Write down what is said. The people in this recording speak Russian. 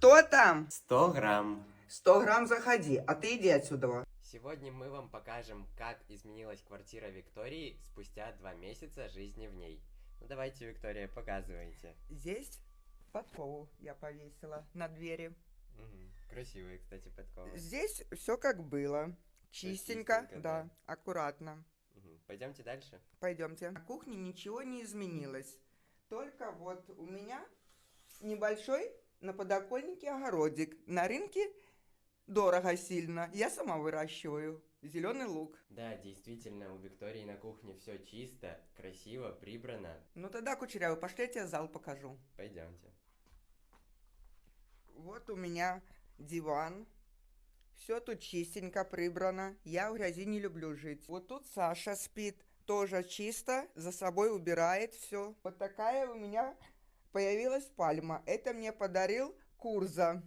Кто там? 100 грамм. 100 грамм заходи, а ты иди отсюда. Сегодня мы вам покажем, как изменилась квартира Виктории спустя 2 месяца жизни в ней. Ну давайте, Виктория, показывайте. Здесь подкову я повесила на двери. Красивые, кстати, подковы. Здесь все как было. Чистенько, чистенько, да, да. аккуратно. Пойдемте дальше. Пойдемте. На кухне ничего не изменилось. Только вот у меня небольшой на подоконнике огородик. На рынке дорого сильно. Я сама выращиваю зеленый лук. Да, действительно, у Виктории на кухне все чисто, красиво, прибрано. Ну тогда, Кучерявый, пошли, я тебе зал покажу. Пойдемте. Вот у меня диван. Все тут чистенько прибрано. Я в грязи не люблю жить. Вот тут Саша спит. Тоже чисто, за собой убирает все. Вот такая у меня появилась пальма. Это мне подарил Курза.